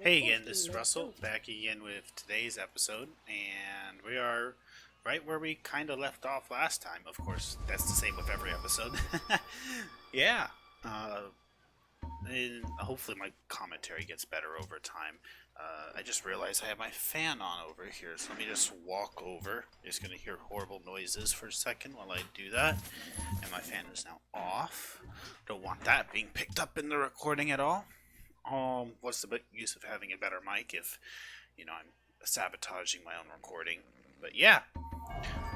Hey again, this is Russell, back again with today's episode, and we are right where we kind of left off last time. Of course, that's the same with every episode. Yeah, uh, and hopefully my commentary gets better over time. I just realized I have my fan on over here, so let me just walk over. You're just gonna hear horrible noises for a second while I do that, and my fan is now off. Don't want that being picked up in the recording at all. What's the use of having a better mic if, I'm sabotaging my own recording? But yeah,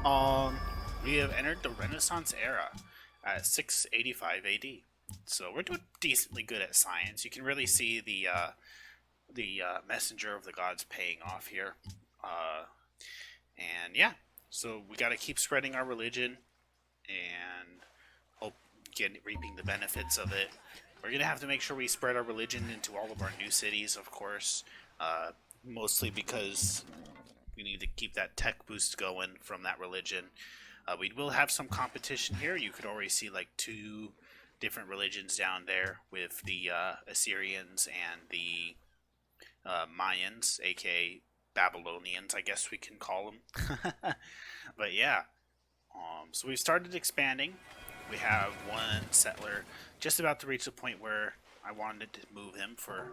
um, we have entered the Renaissance era at 685 AD. So we're doing decently good at science. You can really see the messenger of the gods paying off here. Uh, and yeah, so we got to keep spreading our religion and hope reaping the benefits of it. We're gonna have to make sure we spread our religion into all of our new cities, of course. Mostly because we need to keep that tech boost going from that religion. We will have some competition here. You could already see like two different religions down there with the Assyrians and the Mayans, aka Babylonians, I guess we can call them. But yeah, so we've started expanding. We have one settler just about to reach the point where I wanted to move him for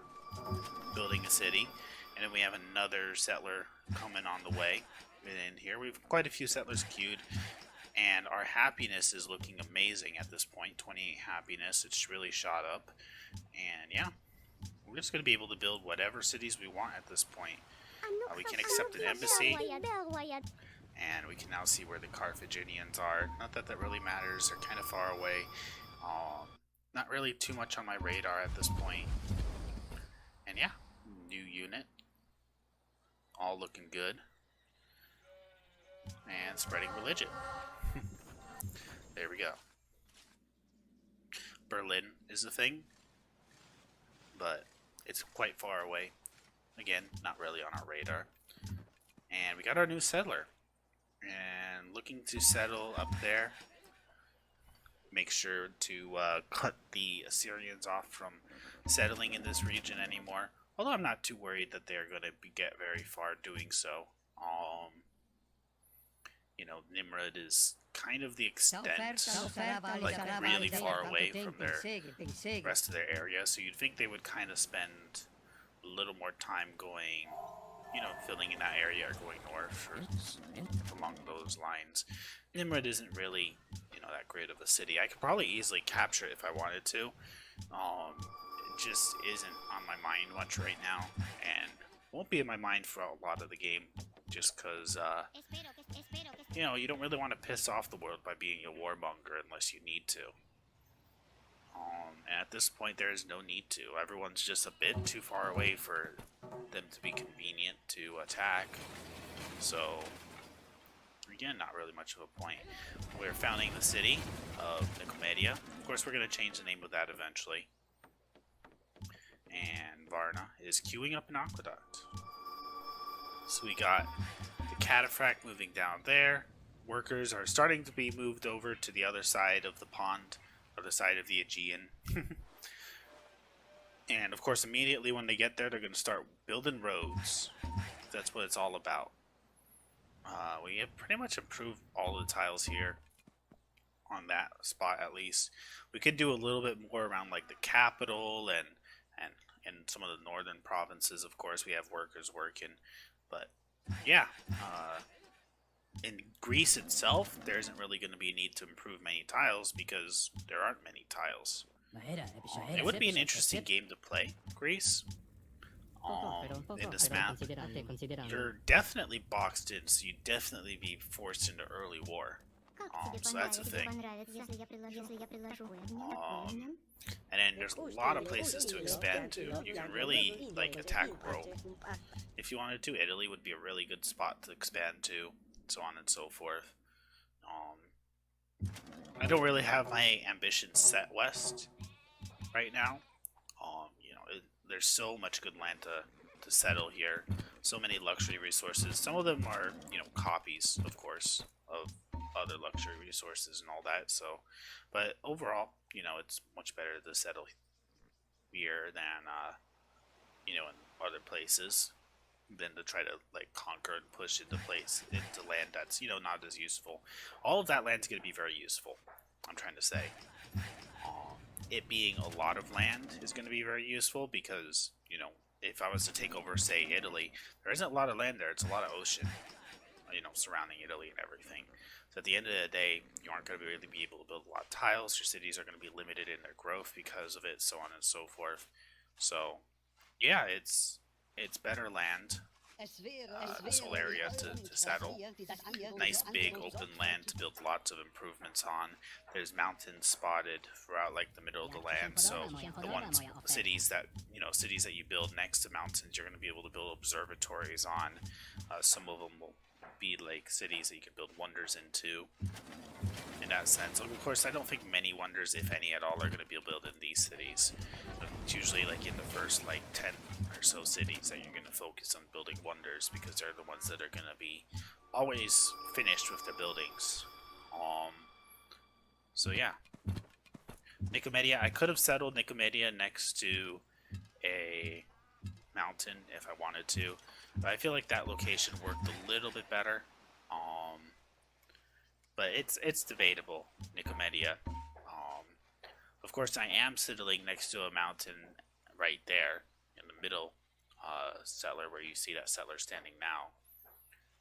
building a city. And then we have another settler coming on the way. And here we've quite a few settlers queued. And our happiness is looking amazing at this point. 28 happiness. It's really shot up. And yeah, we're just going to be able to build whatever cities we want at this point. We can accept an embassy. And we can now see where the Carthaginians are. Not that that really matters. They're kind of far away. Not really too much on my radar at this point. And yeah, new unit. All looking good. And spreading religion. There we go. Berlin is the thing, but it's quite far away. Again, not really on our radar. And we got our new settler. And looking to settle up there. Make sure to cut the Assyrians off from settling in this region anymore. Although I'm not too worried that they're going to get very far doing so. Nimrud is kind of the extent, like really far away from their rest of their area. So you'd think they would kind of spend a little more time going, filling in that area or going north or along those lines. Nimrud isn't really, that great of a city. I could probably easily capture it if I wanted to. It just isn't on my mind much right now, and won't be in my mind for a lot of the game, just because, you don't really want to piss off the world by being a warmonger unless you need to. And at this point, there is no need to. Everyone's just a bit too far away for them to be convenient to attack. So, again, not really much of a point. We're founding the city of Nicomedia. Of course, we're going to change the name of that eventually. And Varna is queuing up an aqueduct. So we got the cataphract moving down there. Workers are starting to be moved over to the other side of the pond, other side of the Aegean. And of course, immediately when they get there, they're going to start building roads. That's what it's all about. We have pretty much improved all the tiles here on that spot, at least. We could do a little bit more around like the capital and some of the northern provinces. Of course, we have workers working, but yeah, in Greece itself, there isn't really going to be a need to improve many tiles because there aren't many tiles. It would be an interesting game to play, Greece. In this map, you're definitely boxed in, so you'd definitely be forced into early war. So that's a thing. And then there's a lot of places to expand to. You can really attack Rome. If you wanted to, Italy would be a really good spot to expand to, so on and so forth. I don't really have my ambitions set west right now. There's so much good land to settle here. So many luxury resources. Some of them are, copies, of course, of other luxury resources and all that. So, but overall, it's much better to settle here than you know, in other places, than to try to like conquer and push into land that's, you know, not as useful. All of that land's going to be very useful. I'm trying to say, it being a lot of land is going to be very useful because, you know, if I was to take over, say, Italy, there isn't a lot of land there. It's a lot of ocean, you know, surrounding Italy and everything. So at the end of the day, you aren't going to really be able to build a lot of tiles. Your cities are going to be limited in their growth because of it, so on and so forth. So, yeah, it's better land, this whole area to settle. Nice big open land to build lots of improvements on. There's mountains spotted throughout like the middle of the land, so the ones cities that cities that you build next to mountains, you're going to be able to build observatories on. Some of them will be like cities that you can build wonders into. In that sense, of course, I don't think many wonders, if any at all, are going to be built in these cities. It's usually like in the first like 10 or so cities that you're going to focus on building wonders, because they're the ones that are going to be always finished with their buildings. So yeah, Nicomedia. I could have settled Nicomedia next to a mountain if I wanted to, but I feel like that location worked a little bit better. But it's debatable, Nicomedia. Of course, I am settling next to a mountain right there in the middle settler where you see that settler standing now.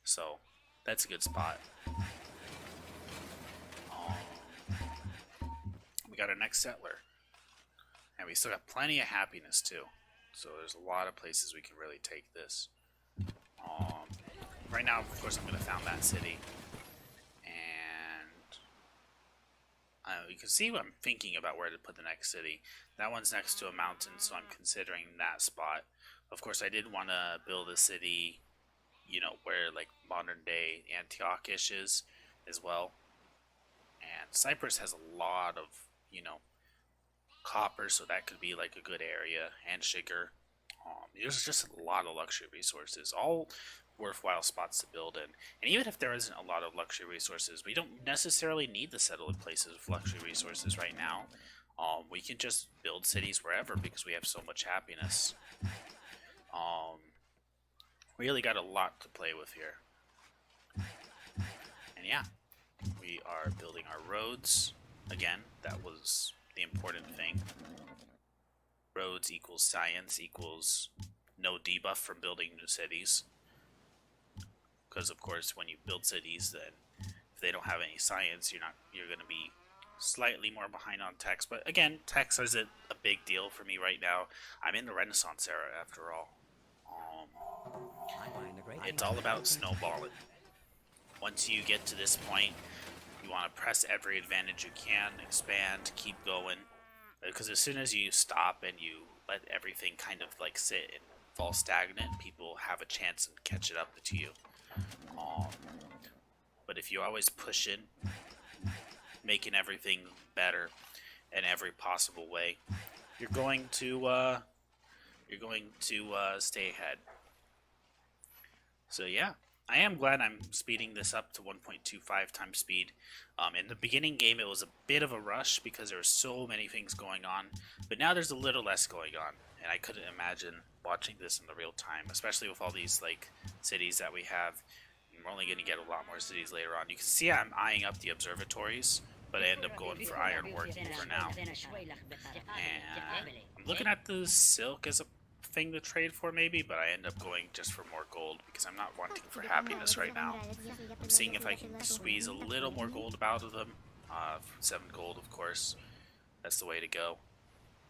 So that's a good spot. We got our next settler, and we still got plenty of happiness too. So there's a lot of places we can really take this. Right now, of course, I'm going to found that city. You can see what I'm thinking about where to put the next city. That one's next to a mountain, so I'm considering that spot. Of course, I did want to build a city, you know, where like modern day Antioch-ish is as well. And Cyprus has a lot of, you know, copper, so that could be like a good area, and sugar. There's just a lot of luxury resources, all worthwhile spots to build in. And even if there isn't a lot of luxury resources, we don't necessarily need to settle in places with luxury resources right now. We can just build cities wherever because we have so much happiness. Really got a lot to play with here. And yeah, we are building our roads. Again, that was the important thing. Roads equals science equals no debuff from building new cities. Because of course, when you build cities, then if they don't have any science, you're going to be slightly more behind on text. But again, text isn't a big deal for me right now. I'm in the Renaissance era after all. It's all about snowballing. Once you get to this point, you want to press every advantage you can, expand, keep going. Because as soon as you stop and you let everything kind of like sit and fall stagnant, people have a chance and catch it up to you. But if you always push in, making everything better in every possible way, you're going to stay ahead. So yeah, I am glad I'm speeding this up to 1.25 times speed. In the beginning game, it was a bit of a rush because there were so many things going on, but now there's a little less going on, and I couldn't imagine watching this in the real time, especially with all these like cities that we have. We're only going to get a lot more cities later on. You can see I'm eyeing up the observatories, but I end up going for iron working for now. And I'm looking at the silk as a thing to trade for maybe, but I end up going just for more gold because I'm not wanting for happiness right now. I'm seeing if I can squeeze a little more gold out of them. 7 gold, of course. That's the way to go.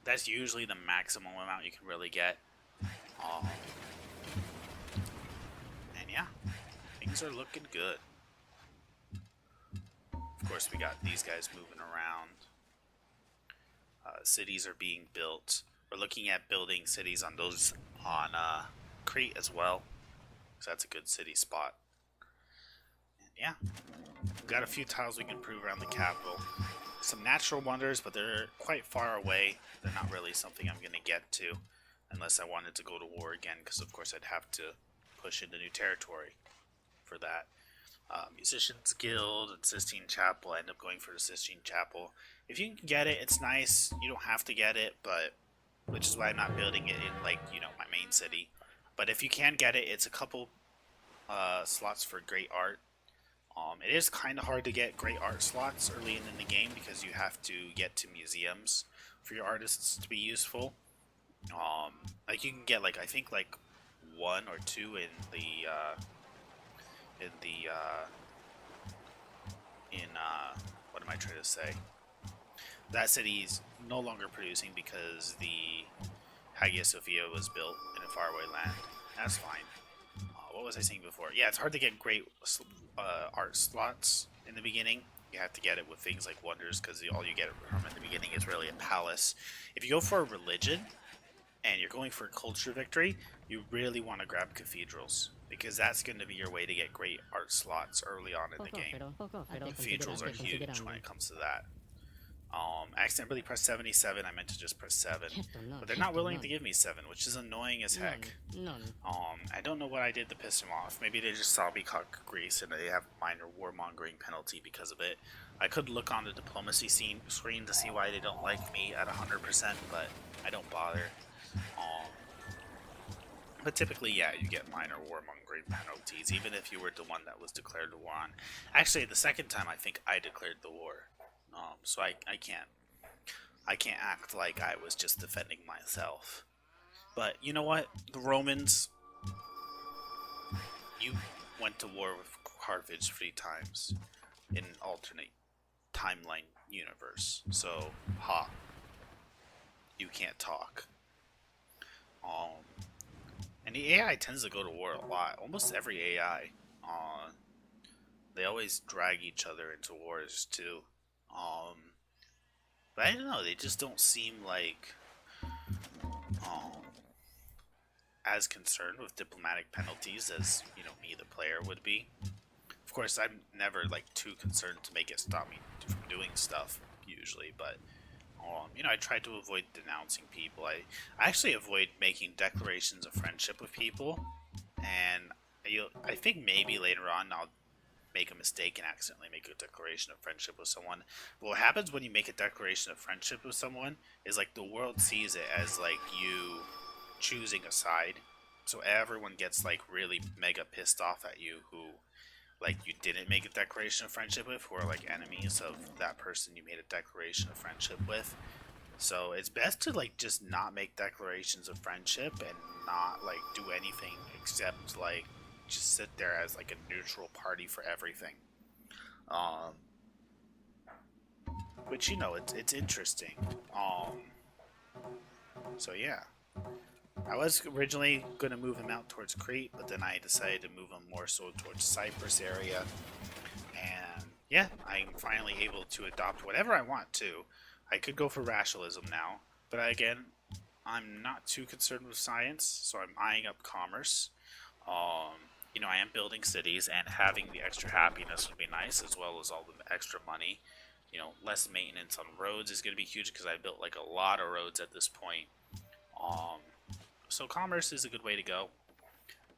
That's usually the maximum amount you can really get. And yeah, things are looking good. Of course, we got these guys moving around. Cities are being built. We're looking at building cities on Crete as well, so that's a good city spot. And yeah, we've got a few tiles we can improve around the capital. Some natural wonders, but they're quite far away. They're not really something I'm going to get to unless I wanted to go to war again, because of course I'd have to push into new territory for that. Musicians Guild and Sistine Chapel. I end up going for the Sistine Chapel. If you can get it, it's nice. You don't have to get it, but which is why I'm not building it in, like, you know, my main city. But if you can get it, it's a couple slots for great art. It is kind of hard to get great art slots early in the game because you have to get to museums for your artists to be useful. Like you can get like I think like one or two in the what am I trying to say? That city's no longer producing because the Hagia Sophia was built in a faraway land. That's fine. What was I saying before? Yeah, it's hard to get great art slots in the beginning. You have to get it with things like wonders because all you get from in the beginning is really a palace. If you go for a religion and you're going for a culture victory, you really want to grab cathedrals because that's going to be your way to get great art slots early on in the game. Cathedrals are huge when it comes to that. I accidentally pressed 77. I meant to just press 7. But they're not willing to give me 7, which is annoying as heck. I don't know what I did to piss them off. Maybe they just saw me cock Greece and they have minor warmongering penalty because of it. I could look on the diplomacy screen to see why they don't like me at 100%, but I don't bother. But typically, yeah, you get minor warmongering penalties, even if you were the one that was declared the war on. Actually, the second time I think I declared the war. So I can't act like I was just defending myself. But you know what? The Romans, you went to war with Carthage 3 times in an alternate timeline universe. So, you can't talk. And the AI tends to go to war a lot. Almost every AI. They always drag each other into wars too. But I don't know, they just don't seem like as concerned with diplomatic penalties as, you know, me the player would be. Of course, I'm never like too concerned to make it stop me from doing stuff usually, but you know, I try to avoid denouncing people. I actually avoid making declarations of friendship with people, and I think maybe later on I'll make a mistake and accidentally make a declaration of friendship with someone. But what happens when you make a declaration of friendship with someone is like the world sees it as like you choosing a side. So everyone gets like really mega pissed off at you who like you didn't make a declaration of friendship with, who are like enemies of that person you made a declaration of friendship with. So it's best to like just not make declarations of friendship and not like do anything except like just sit there as like a neutral party for everything. Um, which you know it's interesting. So yeah, I was originally gonna move him out towards Crete, but then I decided to move him more so towards Cyprus area. And yeah, I'm finally able to adopt whatever I want to. I could go for rationalism now, but again, I'm not too concerned with science, so I'm eyeing up commerce. You know, I am building cities, and having the extra happiness would be nice, as well as all the extra money. You know, less maintenance on roads is going to be huge because I built like a lot of roads at this point. Um, so commerce is a good way to go.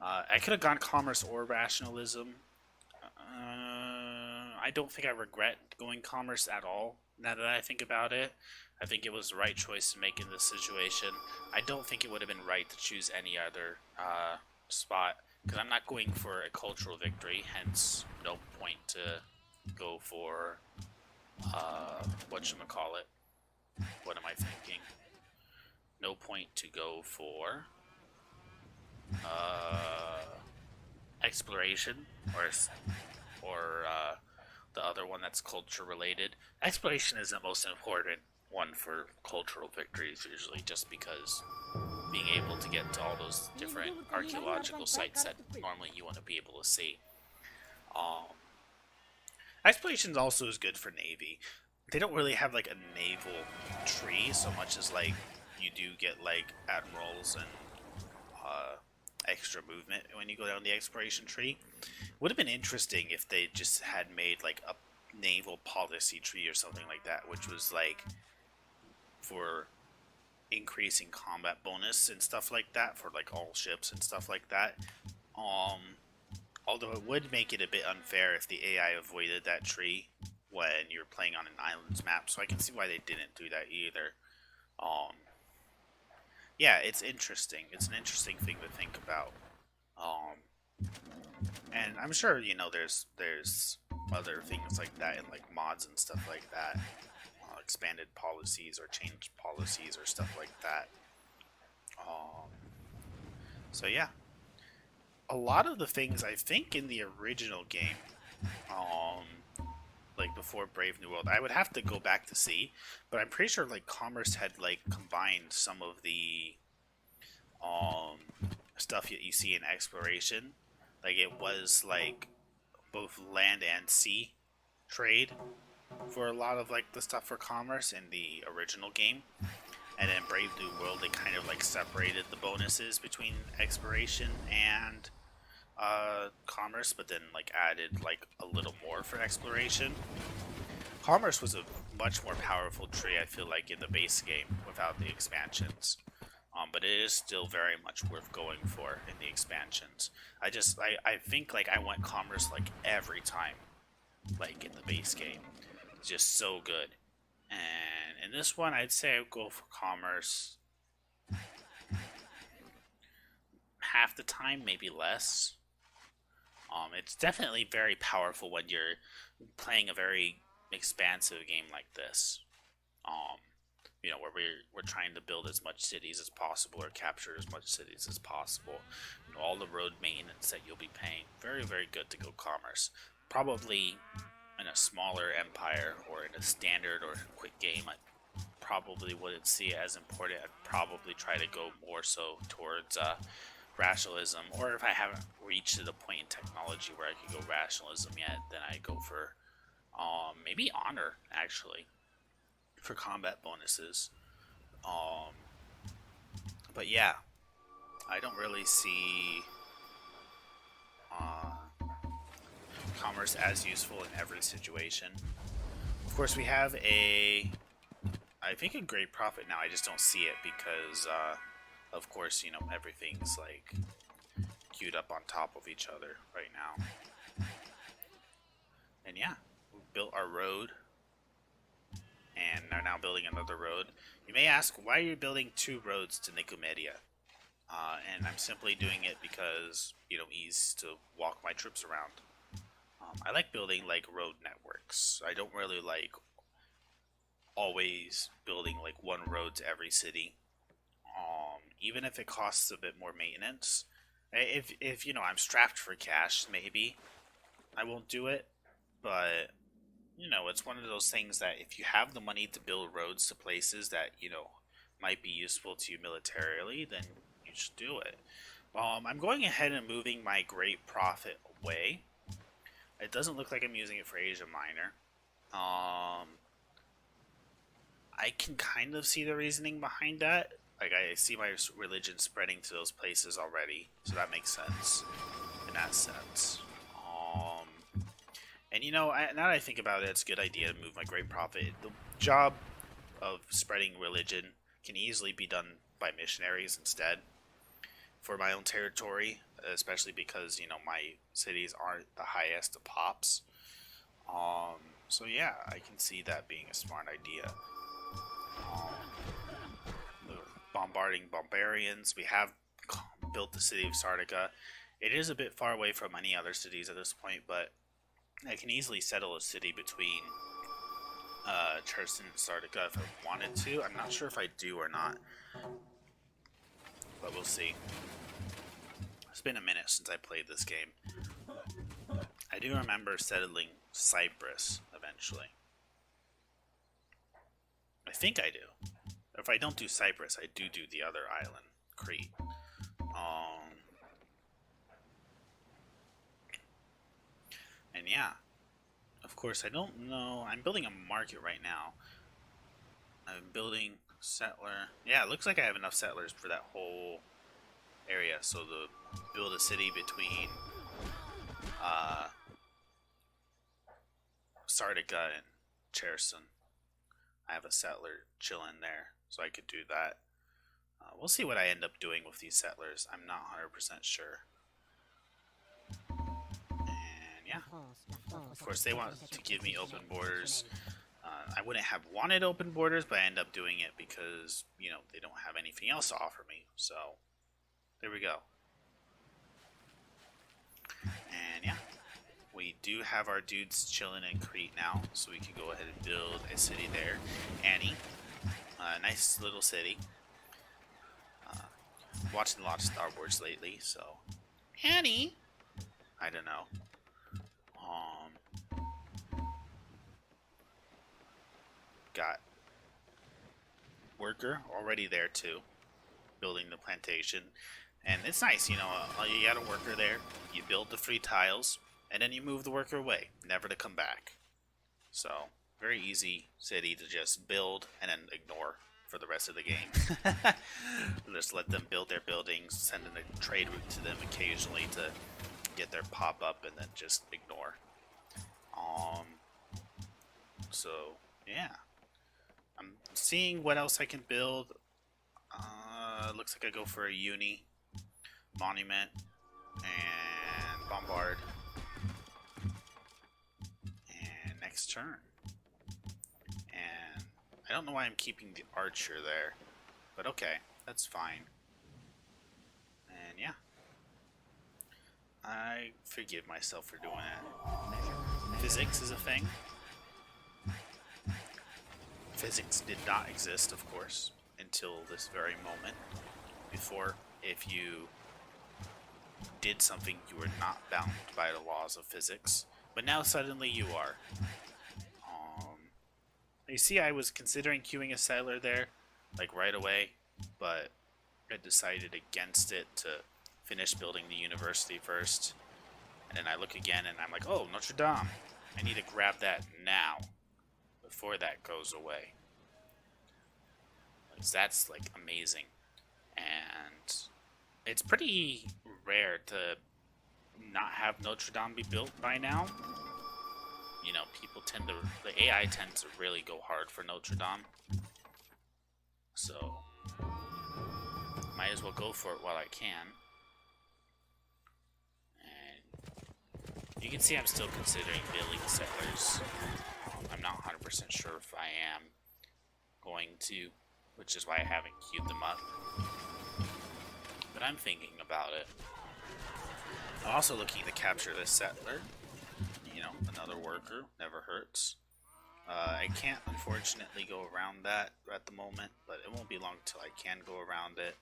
I could have gone commerce or rationalism. I don't think I regret going commerce at all, now that I think about it. I think it was the right choice to make in this situation. I don't think it would have been right to choose any other spot, because I'm not going for a cultural victory, hence no point to go for, whatchamacallit. What am I thinking? No point to go for, exploration, or the other one that's culture related. Exploration is the most important one for cultural victories, usually, just because being able to get to all those different archaeological sites that normally you want to be able to see. Exploration also is good for Navy. They don't really have like a naval tree so much as like you do get like admirals and extra movement when you go down the exploration tree. Would have been interesting if they just had made like a naval policy tree or something like that, which was like for increasing combat bonus and stuff like that for like all ships and stuff like that. Although it would make it a bit unfair if the AI avoided that tree when you're playing on an islands map, so I can see why they didn't do that either. yeah, it's interesting. It's an interesting thing to think about. Um, and I'm sure there's other things like that in like mods and stuff like that, expanded policies or changed policies or stuff like that. Um, so yeah, a lot of the things I think in the original game, like before Brave New World, I would have to go back to see, but I'm pretty sure like Commerce had like combined some of the um stuff that you see in exploration. Like it was like both land and sea trade for a lot of like the stuff for commerce in the original game. And then Brave New World, they kind of like separated the bonuses between exploration and commerce, but then like added like a little more for exploration. Commerce was a much more powerful tree, I feel like, in the base game without the expansions. But it is still very much worth going for in the expansions. I think like I want commerce like every time, like in the base game. It's just so good. And in this one, I'd say I would go for commerce half the time, maybe less. It's definitely very powerful when you're playing a very expansive game like this. Um, where we're trying to build as much cities as possible or capture as much cities as possible. All the road maintenance that you'll be paying. Very, very good to go commerce. Probably in a smaller empire or in a standard or quick game, I probably wouldn't see it as important. I'd probably try to go more so towards rationalism, or if I haven't reached to the point in technology where I could go rationalism yet, then I go for maybe honor actually for combat bonuses. Um, but yeah, I don't really see commerce as useful in every situation. Of course, we have I think a great profit now. I just don't see it because, of course, everything's like queued up on top of each other right now. And yeah, we built our road and are now building another road. You may ask, why are you building two roads to Nicomedia? And I'm simply doing it because, ease to walk my troops around. I like building like road networks. I don't really like always building like one road to every city. Even if it costs a bit more maintenance. If I'm strapped for cash, maybe I won't do it. But it's one of those things that if you have the money to build roads to places that might be useful to you militarily, then you should do it. I'm going ahead and moving my great profit away. It doesn't look like I'm using it for Asia Minor. I can kind of see the reasoning behind that. Like, I see my religion spreading to those places already, so that makes sense in that sense. And now that I think about it, it's a good idea to move my great prophet. The job of spreading religion can easily be done by missionaries instead for my own territory, especially because my cities aren't the highest of pops. So yeah, I can see that being a smart idea. Bombarding barbarians. We have built the city of Sardica. It is a bit far away from any other cities at this point, but I can easily settle a city between Cherson and Sardica if I wanted to. I'm not sure if I do or not, but we'll see. It's been a minute since I played this game. I do remember settling Cyprus eventually. I think I do. If I don't do Cyprus, I do the other island, Crete. And yeah, of course, I don't know. I'm building a market right now. I'm building settler. Yeah, it looks like I have enough settlers for that whole area. So to build a city between Sardica and Cherson. I have a settler chilling there, so I could do that. We'll see what I end up doing with these settlers. I'm not 100% sure. And yeah, of course they want to give me open borders. I wouldn't have wanted open borders, but I end up doing it because, they don't have anything else to offer me. So, there we go. And yeah, we do have our dudes chilling in Crete now, so we can go ahead and build a city there. Annie, nice little city. Watching a lot of Star Wars lately, so Annie, I don't know. Got worker already there too, building the plantation, and it's nice. You got a worker there. You build the 3 tiles, and then you move the worker away, never to come back. So very easy city to just build and then ignore for the rest of the game. Just let them build their buildings, send in a trade route to them occasionally to get their pop up, and then just ignore. So yeah, I'm seeing what else I can build. Looks like I go for a uni, monument, and bombard. And next turn. And I don't know why I'm keeping the archer there, but okay, that's fine. And yeah, I forgive myself for doing it. Physics is a thing. Physics did not exist, of course, until this very moment. Before, if you did something, you were not bound by the laws of physics. But now suddenly you are. You see, I was considering queuing a settler there, like right away, but I decided against it to finish building the university first. And then I look again and I'm like, oh, Notre Dame. I need to grab that now, before that goes away. Because that's, like, amazing. And it's pretty rare to not have Notre Dame be built by now. People the AI tends to really go hard for Notre Dame. So, might as well go for it while I can. And you can see I'm still considering building settlers. I'm not 100% sure if I am going to, which is why I haven't queued them up. But I'm thinking about it. I'm also looking to capture this settler. Another worker, never hurts. I can't, unfortunately, go around that at the moment, but it won't be long until I can go around it.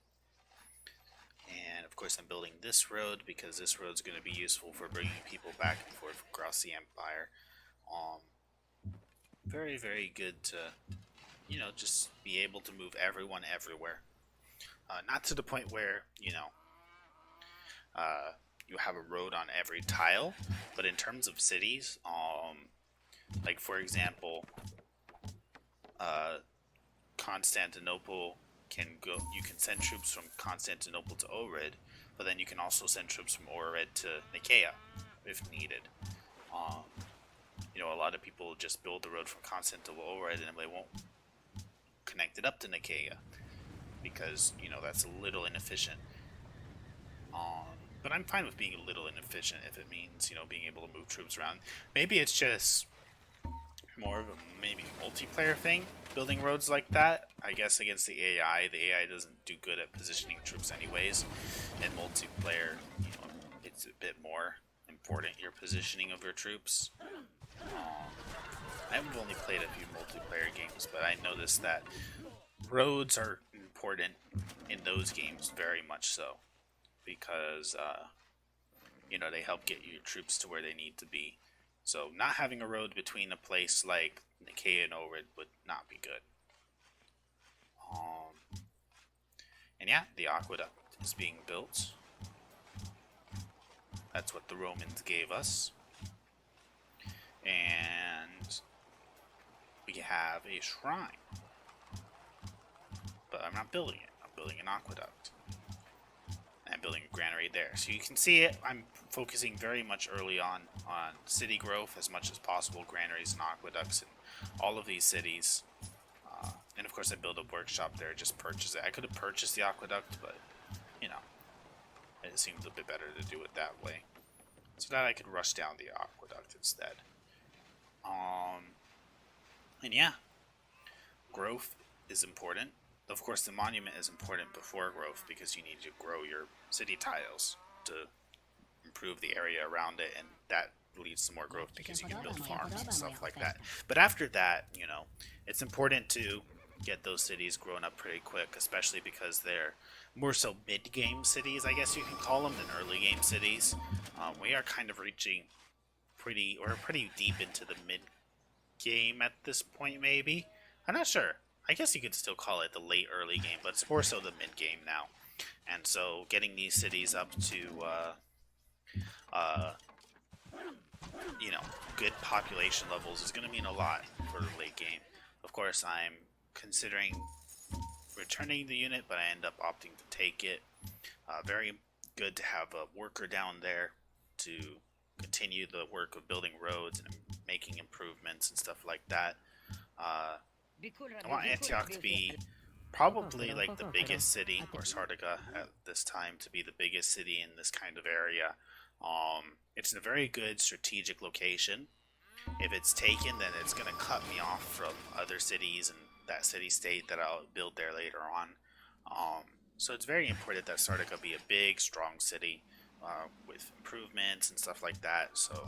And, of course, I'm building this road, because this road's going to be useful for bringing people back and forth across the Empire. Very, very good to, just be able to move everyone everywhere. Not to the point where, you have a road on every tile, but in terms of cities, like for example, Constantinople you can send troops from Constantinople to Ohrid, but then you can also send troops from Ohrid to Nicaea if needed. A lot of people just build the road from Constantinople to Ohrid and they won't connect it up to Nicaea because that's a little inefficient. But I'm fine with being a little inefficient if it means, being able to move troops around. Maybe it's just more of a multiplayer thing, building roads like that. I guess against the AI doesn't do good at positioning troops anyways. In multiplayer, it's a bit more important, your positioning of your troops. I've only played a few multiplayer games, but I noticed that roads are important in those games, very much so. Because, they help get your troops to where they need to be. So not having a road between a place like Nicaea and Ohrid would not be good. And yeah, the aqueduct is being built. That's what the Romans gave us. And we have a shrine. But I'm not building it. I'm building an aqueduct. I'm building a granary there. So you can see it. I'm focusing very much early on city growth as much as possible, granaries and aqueducts in all of these cities. And of course I build a workshop there, just purchase it. I could have purchased the aqueduct, but, it seemed a bit better to do it that way. So that I could rush down the aqueduct instead. And yeah, growth is important. Of course, the monument is important before growth because you need to grow your city tiles to improve the area around it, and that leads to more growth because you can build farms and stuff like that. But after that, it's important to get those cities grown up pretty quick, especially because they're more so mid-game cities, I guess you can call them, than early-game cities. We are kind of reaching pretty deep into the mid-game at this point, maybe. I'm not sure. I guess you could still call it the late early game, but it's more so the mid-game now. And so getting these cities up to uh, good population levels is going to mean a lot for the late game. Of course, I'm considering returning the unit, but I end up opting to take it. Very good to have a worker down there to continue the work of building roads and making improvements and stuff like that. I want Antioch to be probably like the biggest city, or Sardica at this time to be the biggest city in this kind of area. It's in a very good strategic location. If it's taken, then it's going to cut me off from other cities and that city-state that I'll build there later on. So it's very important that Sardica be a big, strong city with improvements and stuff like that, so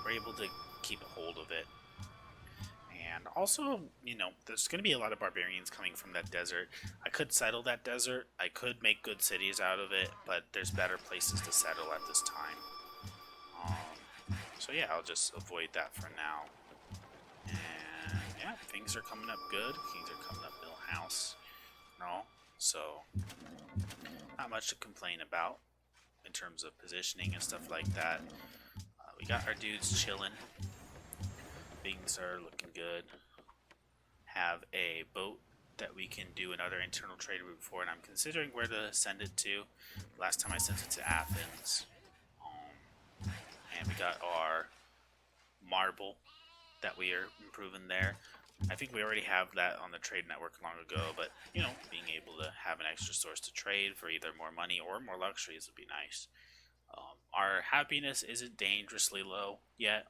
we're able to keep a hold of it. And also, there's going to be a lot of barbarians coming from that desert. I could settle that desert. I could make good cities out of it, but there's better places to settle at this time. So yeah, I'll just avoid that for now. And yeah, things are coming up good. Things are coming up middle house and all. So not much to complain about in terms of positioning and stuff like that. We got our dudes chilling. Things are looking good. Have a boat that we can do another internal trade route for, and I'm considering where to send it to. Last time I sent it to Athens. And we got our marble that we are improving there. I think we already have that on the trade network long ago, but being able to have an extra source to trade for either more money or more luxuries would be nice. Our happiness isn't dangerously low yet.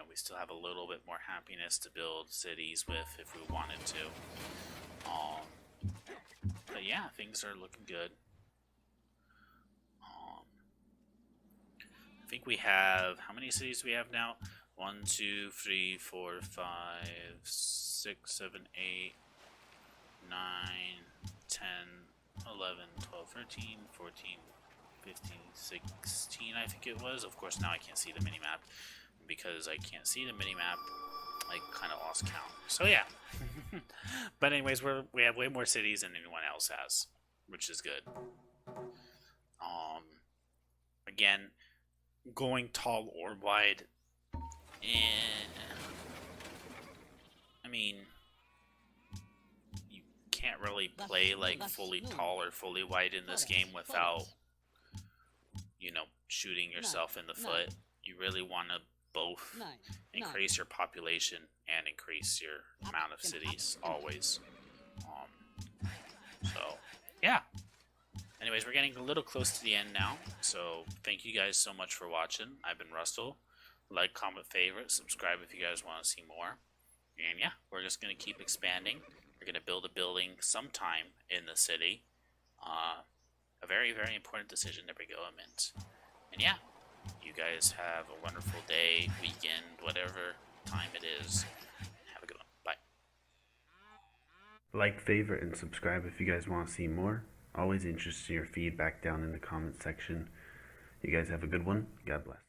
We still have a little bit more happiness to build cities with if we wanted to. But yeah, things are looking good. I think we have, how many cities do we have now? 1, 2, 3, 4, 5, 6, 7, 8, 9, 10, 11, 12, 13, 14, 15, 16, I think it was. Of course, now I can't see the minimap. Because I can't see the minimap, I kind of lost count. So yeah. But anyways, we have way more cities than anyone else has, which is good. Again, going tall or wide, I mean, you can't really play like fully tall or fully wide in this game without, shooting yourself in the foot. You really want to both increase your population and increase your amount of cities always. So yeah, anyways, we're getting a little close to the end now, so thank you guys so much for watching. I've been Rustle. Like, comment, favorite, subscribe if you guys want to see more. And yeah, we're just going to keep expanding. We're going to build a building sometime in the city. A very, very important decision to bring element. And yeah, you guys have a wonderful day, weekend, whatever time it is. Have a good one. Bye. Like, favorite, and subscribe if you guys want to see more. Always interested in your feedback down in the comment section. You guys have a good one. God bless.